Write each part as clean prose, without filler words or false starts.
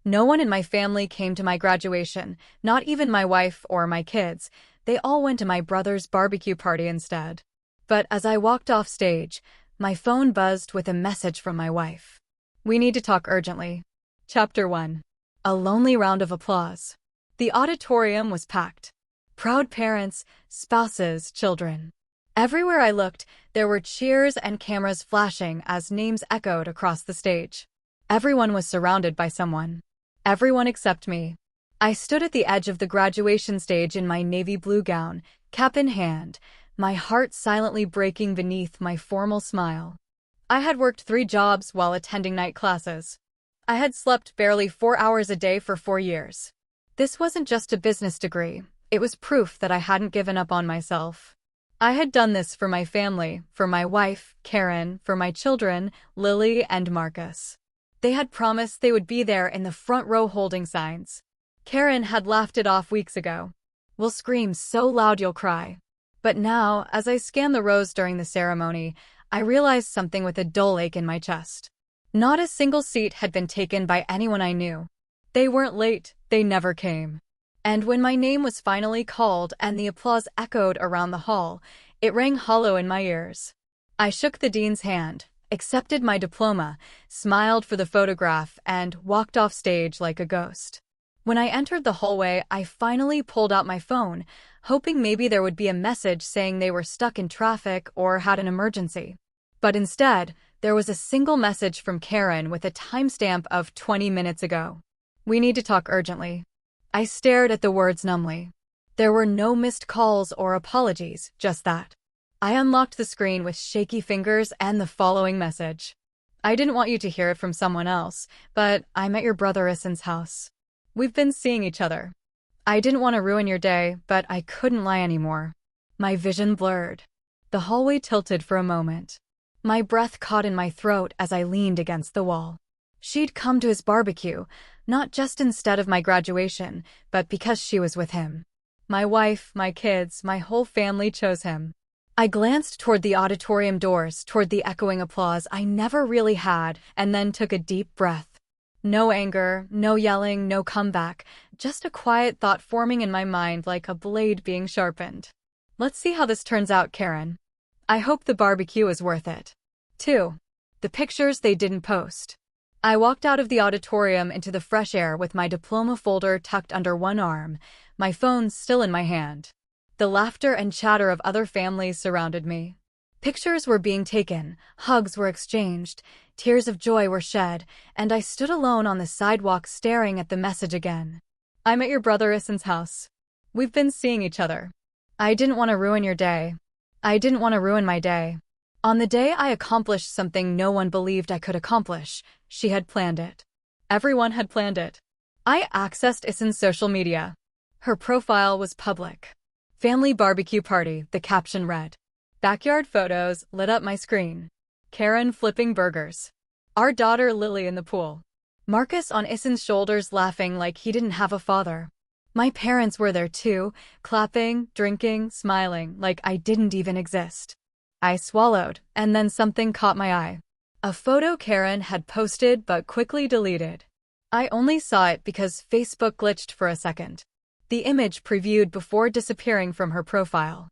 No one in my family came to my graduation, not even my wife or my kids. They all went to my brother's barbecue party instead. But as I walked off stage, my phone buzzed with a message from my wife. We need to talk urgently. Chapter 1. A lonely round of applause. The auditorium was packed. Proud parents, spouses, children. Everywhere I looked, there were cheers and cameras flashing as names echoed across the stage. Everyone was surrounded by someone. Everyone except me. I stood at the edge of the graduation stage in my navy blue gown, cap in hand, my heart silently breaking beneath my formal smile. I had worked 3 jobs while attending night classes. I had slept barely 4 hours a day for 4 years. This wasn't just a business degree, it was proof that I hadn't given up on myself. I had done this for my family, for my wife, Karen, for my children, Lily and Marcus. They had promised they would be there in the front row holding signs. Karen had laughed it off weeks ago. "We'll scream so loud you'll cry." But now, as I scanned the rows during the ceremony, I realized something with a dull ache in my chest. Not a single seat had been taken by anyone I knew. They weren't late, they never came. And when my name was finally called and the applause echoed around the hall, it rang hollow in my ears. I shook the dean's hand, accepted my diploma, smiled for the photograph, and walked off stage like a ghost. When I entered the hallway, I finally pulled out my phone, hoping maybe there would be a message saying they were stuck in traffic or had an emergency. But instead, there was a single message from Karen with a timestamp of 20 minutes ago. "We need to talk urgently." I stared at the words numbly. There were no missed calls or apologies, just that. I unlocked the screen with shaky fingers and the following message. "I didn't want you to hear it from someone else, but I'm at your brother Isen's house. We've been seeing each other. I didn't want to ruin your day, but I couldn't lie anymore." My vision blurred. The hallway tilted for a moment. My breath caught in my throat as I leaned against the wall. She'd come to his barbecue, not just instead of my graduation, but because she was with him. My wife, my kids, my whole family chose him. I glanced toward the auditorium doors, toward the echoing applause I never really had, and then took a deep breath. No anger, no yelling, no comeback, just a quiet thought forming in my mind like a blade being sharpened. "Let's see how this turns out, Karen. I hope the barbecue is worth it." 2. The pictures they didn't post. I walked out of the auditorium into the fresh air with my diploma folder tucked under one arm, my phone still in my hand. The laughter and chatter of other families surrounded me. Pictures were being taken, hugs were exchanged, tears of joy were shed, and I stood alone on the sidewalk staring at the message again. "I'm at your brother Isen's house. We've been seeing each other. I didn't want to ruin your day. I didn't want to ruin my day." On the day I accomplished something no one believed I could accomplish, she had planned it. Everyone had planned it. I accessed Isen's social media. Her profile was public. "Family barbecue party," the caption read. Backyard photos lit up my screen. Karen flipping burgers. Our daughter Lily in the pool. Marcus on Isen's shoulders laughing like he didn't have a father. My parents were there too, clapping, drinking, smiling like I didn't even exist. I swallowed, and then something caught my eye. A photo Karen had posted but quickly deleted. I only saw it because Facebook glitched for a second. The image previewed before disappearing from her profile.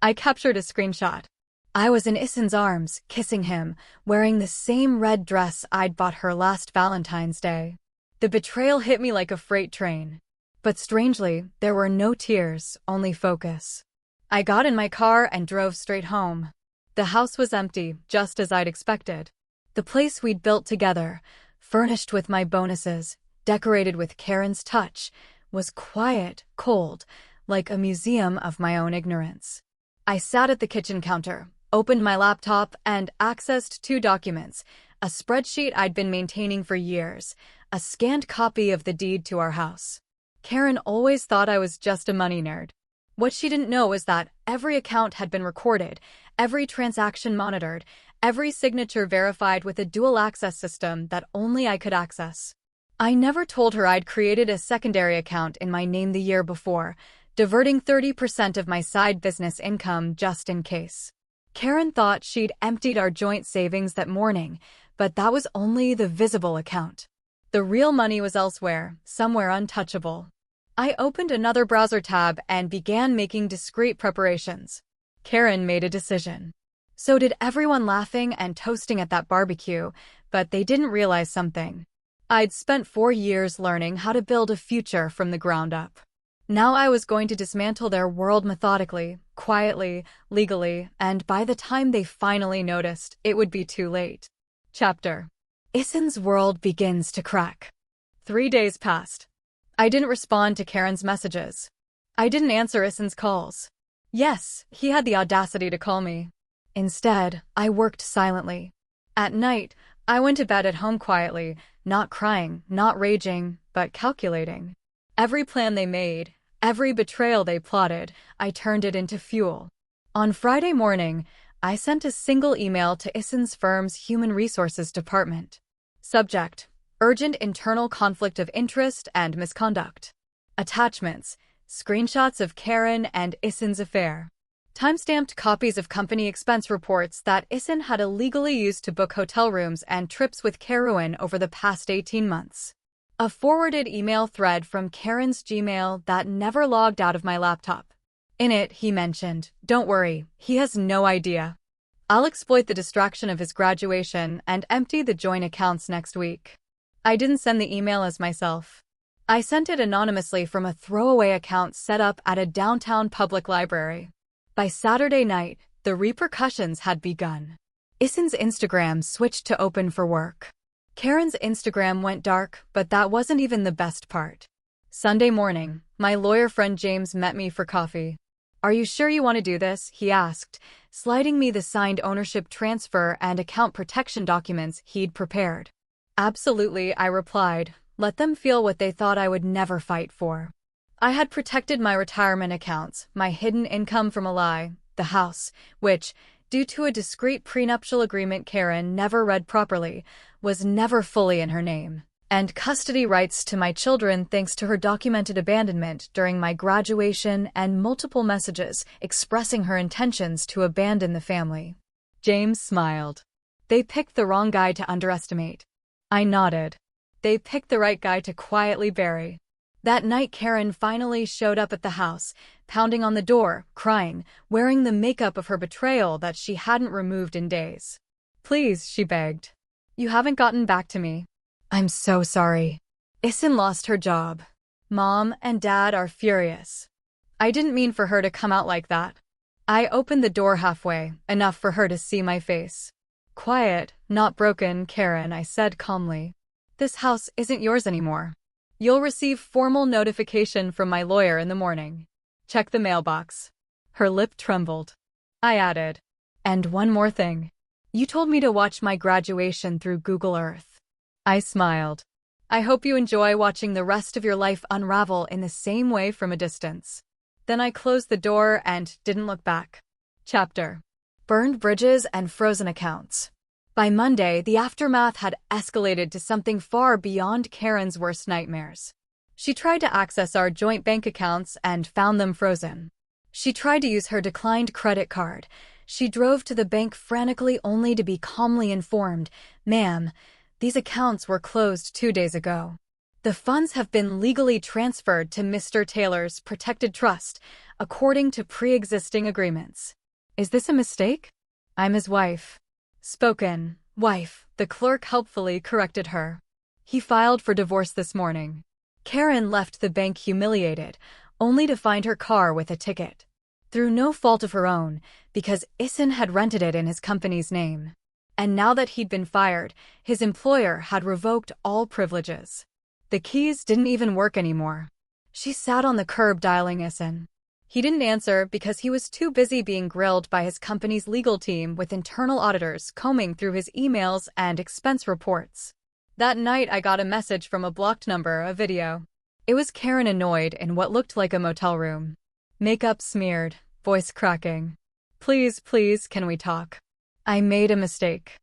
I captured a screenshot. I was in Isen's arms, kissing him, wearing the same red dress I'd bought her last Valentine's Day. The betrayal hit me like a freight train. But strangely, there were no tears, only focus. I got in my car and drove straight home. The house was empty, just as I'd expected. The place we'd built together, furnished with my bonuses, decorated with Karen's touch, was quiet, cold, like a museum of my own ignorance. I sat at the kitchen counter, opened my laptop, and accessed 2 documents, a spreadsheet I'd been maintaining for years, a scanned copy of the deed to our house. Karen always thought I was just a money nerd. What she didn't know was that every account had been recorded, every transaction monitored, every signature verified with a dual-access system that only I could access. I never told her I'd created a secondary account in my name the year before, diverting 30% of my side business income just in case. Karen thought she'd emptied our joint savings that morning, but that was only the visible account. The real money was elsewhere, somewhere untouchable. I opened another browser tab and began making discreet preparations. Karen made a decision. So did everyone, laughing and toasting at that barbecue, but they didn't realize something. I'd spent 4 years learning how to build a future from the ground up. Now I was going to dismantle their world methodically, quietly, legally, and by the time they finally noticed, it would be too late. Chapter: Isen's world begins to crack. 3 days passed. I didn't respond to Karen's messages. I didn't answer Isen's calls. Yes, he had the audacity to call me. Instead, I worked silently. At night, I went to bed at home quietly, not crying, not raging, but calculating. Every plan they made, every betrayal they plotted, I turned it into fuel. On Friday morning, I sent a single email to Isen's firm's Human Resources Department. Subject: Urgent internal conflict of interest and misconduct. Attachments: screenshots of Karen and Isen's affair. Timestamped copies of company expense reports that Isen had illegally used to book hotel rooms and trips with Karen over the past 18 months. A forwarded email thread from Karen's Gmail that never logged out of my laptop. In it, he mentioned, "Don't worry, he has no idea. I'll exploit the distraction of his graduation and empty the joint accounts next week." I didn't send the email as myself. I sent it anonymously from a throwaway account set up at a downtown public library. By Saturday night, the repercussions had begun. Isen's Instagram switched to open for work. Karen's Instagram went dark, but that wasn't even the best part. Sunday morning, my lawyer friend James met me for coffee. "Are you sure you want to do this?" he asked, sliding me the signed ownership transfer and account protection documents he'd prepared. "Absolutely," I replied. Let them feel what they thought I would never fight for. I had protected my retirement accounts, my hidden income from a lie, the house, which, due to a discreet prenuptial agreement Karen never read properly, was never fully in her name, and custody rights to my children thanks to her documented abandonment during my graduation and multiple messages expressing her intentions to abandon the family. James smiled. "They picked the wrong guy to underestimate." I nodded. "They picked the right guy to quietly bury." That night Karen finally showed up at the house, pounding on the door, crying, wearing the makeup of her betrayal that she hadn't removed in days. "Please," she begged. "You haven't gotten back to me." "I'm so sorry. Isen lost her job. Mom and Dad are furious." I didn't mean for her to come out like that. I opened the door halfway, enough for her to see my face. "Quiet, not broken, Karen," I said calmly. "This house isn't yours anymore. You'll receive formal notification from my lawyer in the morning. Check the mailbox." Her lip trembled. I added, "And one more thing. You told me to watch my graduation through Google Earth." I smiled. "I hope you enjoy watching the rest of your life unravel in the same way from a distance." Then I closed the door and didn't look back. Chapter: Burned bridges and frozen accounts. By Monday, the aftermath had escalated to something far beyond Karen's worst nightmares. She tried to access our joint bank accounts and found them frozen. She tried to use her declined credit card. She drove to the bank frantically only to be calmly informed, "Ma'am, these accounts were closed 2 days ago. The funds have been legally transferred to Mr. Taylor's protected trust, according to pre-existing agreements." "Is this a mistake?" "I'm his wife." "Spoken, wife," the clerk helpfully corrected her. "He filed for divorce this morning." Karen left the bank humiliated, only to find her car with a ticket. Through no fault of her own, because Isen had rented it in his company's name. And now that he'd been fired, his employer had revoked all privileges. The keys didn't even work anymore. She sat on the curb dialing Isen. He didn't answer because he was too busy being grilled by his company's legal team with internal auditors combing through his emails and expense reports. That night I got a message from a blocked number, a video. It was Karen annoyed in what looked like a motel room. Makeup smeared, voice cracking. "Please, please, can we talk? I made a mistake.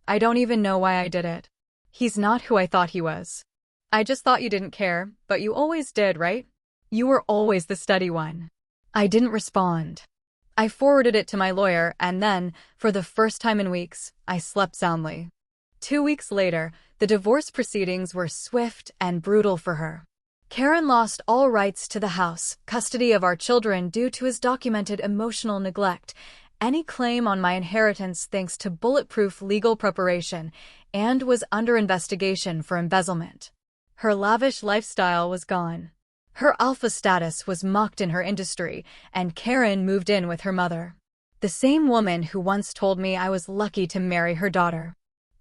I don't even know why I did it. He's not who I thought he was. I just thought you didn't care, but you always did, right? You were always the steady one." I didn't respond. I forwarded it to my lawyer and then, for the first time in weeks, I slept soundly. 2 weeks later, The divorce proceedings were swift and brutal for her. Karen lost all rights to the house, custody of our children due to his documented emotional neglect, any claim on my inheritance thanks to bulletproof legal preparation, and was under investigation for embezzlement. Her lavish lifestyle was gone. Her alpha status was mocked in her industry, and Karen moved in with her mother. The same woman who once told me I was lucky to marry her daughter.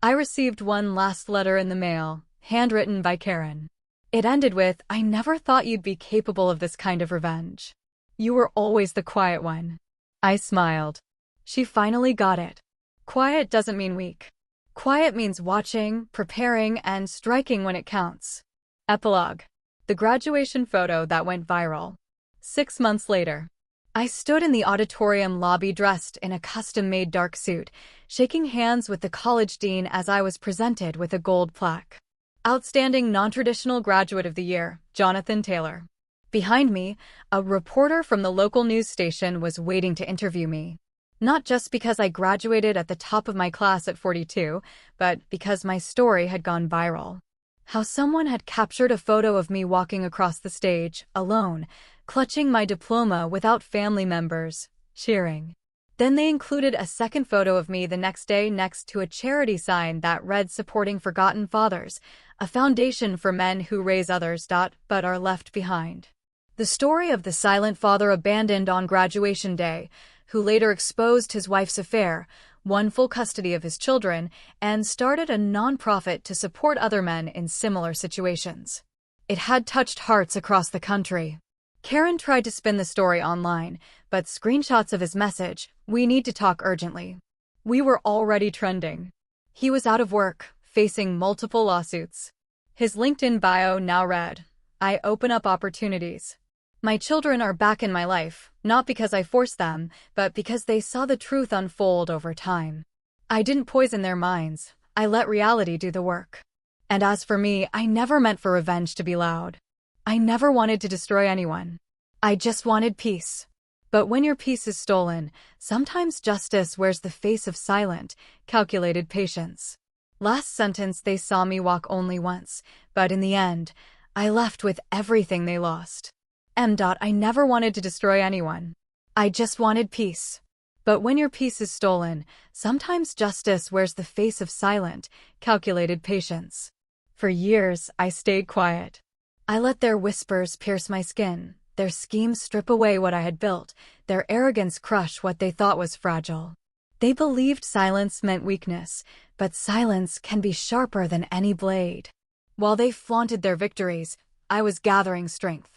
I received one last letter in the mail, handwritten by Karen. It ended with, "I never thought you'd be capable of this kind of revenge. You were always the quiet one." I smiled. She finally got it. Quiet doesn't mean weak. Quiet means watching, preparing, and striking when it counts. Epilogue. The graduation photo that went viral. 6 months later. I stood in the auditorium lobby dressed in a custom-made dark suit, shaking hands with the college dean as I was presented with a gold plaque. Outstanding Non-Traditional Graduate of the Year, Jonathan Taylor. Behind me, a reporter from the local news station was waiting to interview me. Not just because I graduated at the top of my class at 42, but because my story had gone viral. How someone had captured a photo of me walking across the stage, alone, clutching my diploma without family members, cheering. Then they included a second photo of me the next day next to a charity sign that read Supporting Forgotten Fathers, a foundation for men who raise others, but are left behind. The story of the silent father abandoned on graduation day, who later exposed his wife's affair, won full custody of his children, and started a nonprofit to support other men in similar situations. It had touched hearts across the country. Karen tried to spin the story online, but screenshots of his message, "We need to talk urgently." We were already trending. He was out of work, facing multiple lawsuits. His LinkedIn bio now read, "I open up opportunities. My children are back in my life, not because I forced them, but because they saw the truth unfold over time. I didn't poison their minds. I let reality do the work. And as for me, I never meant for revenge to be loud. I never wanted to destroy anyone. I just wanted peace. But when your peace is stolen, sometimes justice wears the face of silent, calculated patience." Last sentence, they saw me walk only once, but in the end, I left with everything they lost. I never wanted to destroy anyone. I just wanted peace. But when your peace is stolen, sometimes justice wears the face of silent, calculated patience. For years, I stayed quiet. I let their whispers pierce my skin, their schemes strip away what I had built, their arrogance crush what they thought was fragile. They believed silence meant weakness, but silence can be sharper than any blade. While they flaunted their victories, I was gathering strength.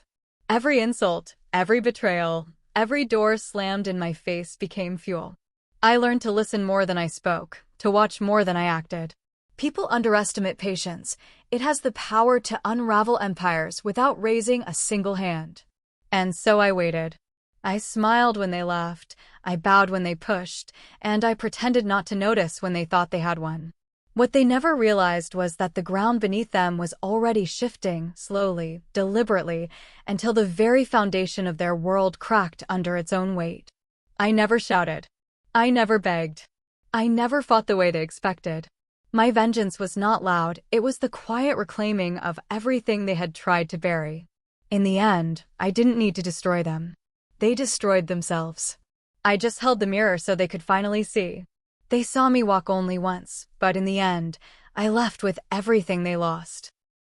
Every insult, every betrayal, every door slammed in my face became fuel. I learned to listen more than I spoke, to watch more than I acted. People underestimate patience. It has the power to unravel empires without raising a single hand. And so I waited. I smiled when they laughed, I bowed when they pushed, and I pretended not to notice when they thought they had won. What they never realized was that the ground beneath them was already shifting, slowly, deliberately, until the very foundation of their world cracked under its own weight. I never shouted. I never begged. I never fought the way they expected. My vengeance was not loud, it was the quiet reclaiming of everything they had tried to bury. In the end, I didn't need to destroy them. They destroyed themselves. I just held the mirror so they could finally see. They saw me walk only once, but in the end, I left with everything they lost.